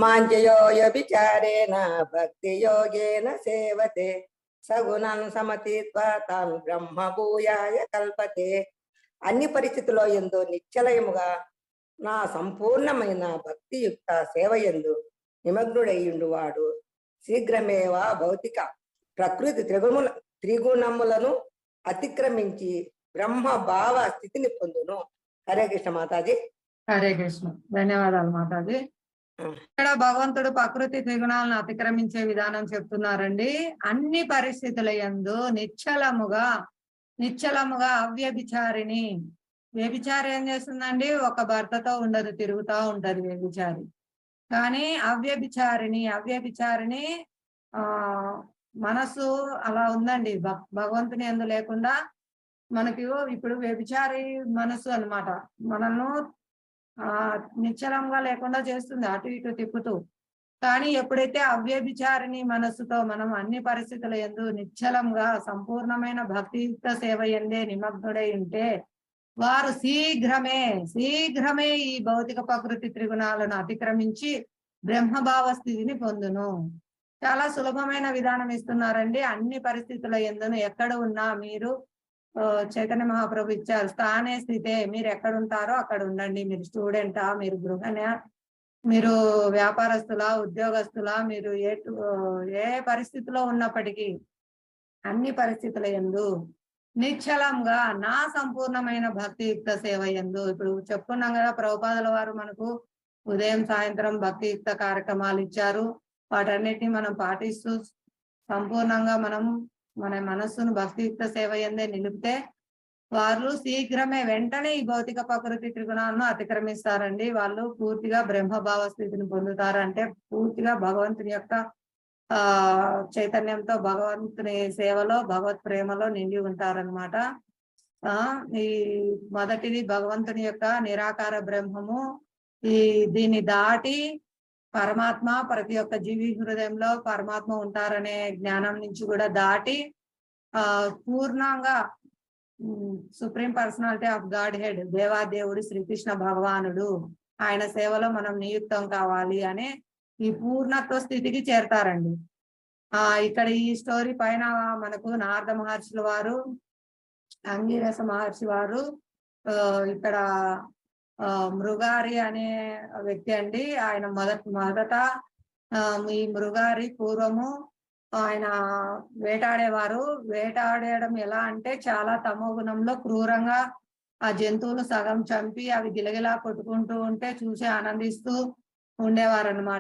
మాంజయోయభిచారేణ భక్తి యోగేన సేవతే సగుణం సమతీత్వా తాన్ బ్రహ్మ భూయాయ కల్పతే. అన్ని పరిస్థితుల్లో ఎందు నిశ్చలయముగా నా సంపూర్ణమైన భక్తియుక్త సేవ ఎందు నిమగ్నుడయ్యుండువాడు శీఘ్రమేవా భౌతిక ప్రకృతి త్రిగుణములను అతిక్రమించి బ్రహ్మ భావ స్థితిని పొందును. హరే కృష్ణ మాతాజీ. హరే కృష్ణ. ధన్యవాదాలు మాతాజీ. ఇక్కడ భగవంతుడు ప్రకృతి త్రిగుణాలను అతిక్రమించే విధానం చెప్తున్నారండి. అన్ని పరిస్థితుల యందు నిశ్చలముగా అవ్యభిచారిణి. వ్యభిచారి ఏం చేస్తుందండి? ఒక భర్తతో ఉండదు, తిరుగుతూ ఉంటది వ్యభిచారి. కానీ అవ్యభిచారిణి మనసు అలా ఉందండి. భగవంతుని యందు లేకుండా మనకి ఇప్పుడు వ్యభిచారి మనసు అన్నమాట. మనల్ని నిశ్చలంగా లేకుండా చేస్తుంది, అటు ఇటు తిప్పుతూ. కానీ ఎప్పుడైతే అవ్యభిచారిణి మనస్సుతో మనం అన్ని పరిస్థితుల యందు నిశ్చలంగా సంపూర్ణమైన భక్తియుక్త సేవ ఎందే నిమగ్నుడై ఉంటే వారు శీఘ్రమే ఈ భౌతిక ప్రకృతి త్రిగుణాలను అతిక్రమించి బ్రహ్మభావ స్థితిని పొందును. చాలా సులభమైన విధానం ఇస్తున్నారండి. అన్ని పరిస్థితుల యందును ఎక్కడ ఉన్నా మీరు చైతన్య మహాప్రభు ఇచ్చారు స్థానే స్థితే. మీరు ఎక్కడ ఉంటారో అక్కడ ఉండండి. మీరు స్టూడెంటా, మీరు గృహణ్యా, మీరు వ్యాపారస్తులా, ఉద్యోగస్తులా, మీరు ఏ పరిస్థితిలో ఉన్నప్పటికీ అన్ని పరిస్థితుల యందు నిశ్చలంగా నా సంపూర్ణమైన భక్తియుక్త సేవ యందు. ఇప్పుడు చెప్పుకున్నాం కదా, ప్రభుపాదుల వారు మనకు ఉదయం సాయంత్రం భక్తియుక్త కార్యక్రమాలు ఇచ్చారు. వాటన్నిటిని మనం పాటిస్తూ సంపూర్ణంగా మనం మన మనస్సును భక్తియుక్త సేవ యందే నిలిపితే వారు వెంటనే ఈ భౌతిక ప్రకృతి త్రిగుణాలను అతిక్రమిస్తారండి. వాళ్ళు పూర్తిగా బ్రహ్మభావ స్థితిని పొందుతారు. అంటే పూర్తిగా భగవంతుని యొక్క చైతన్యంతో భగవంతుని సేవలో భగవత్ ప్రేమలో నిండి ఉంటారనమాట. ఈ మొదటిది భగవంతుని యొక్క నిరాకార బ్రహ్మము. దీన్ని దాటి పరమాత్మ ప్రతి ఒక్క జీవి హృదయంలో పరమాత్మ ఉంటారనే జ్ఞానం నుంచి కూడా దాటి పూర్ణంగా supreme personality of Godhead దేవాదేవుడు శ్రీకృష్ణ భగవానుడు ఆయన సేవలో మనం నియుక్తం కావాలి అనే ఈ పూర్ణత్వ స్థితికి చేరతారండి. ఇక్కడ ఈ స్టోరీ పైన మనకు నారద మహర్షుల వారు, అంగీరస మహర్షి వారు, ఇక్కడ మృగారి అనే వ్యక్తి అండి. ఆయన మొదట ఈ మృగారి పూర్వము ఆయన వేటాడేవారు. వేటాడేయడం ఎలా అంటే చాలా తమో గుణంలో క్రూరంగా ఆ జంతువులు సగం చంపి అవి గిలగిలా కొట్టుకుంటూ ఉంటే చూసి ఆనందిస్తూ ఉండేవారు అనమాట.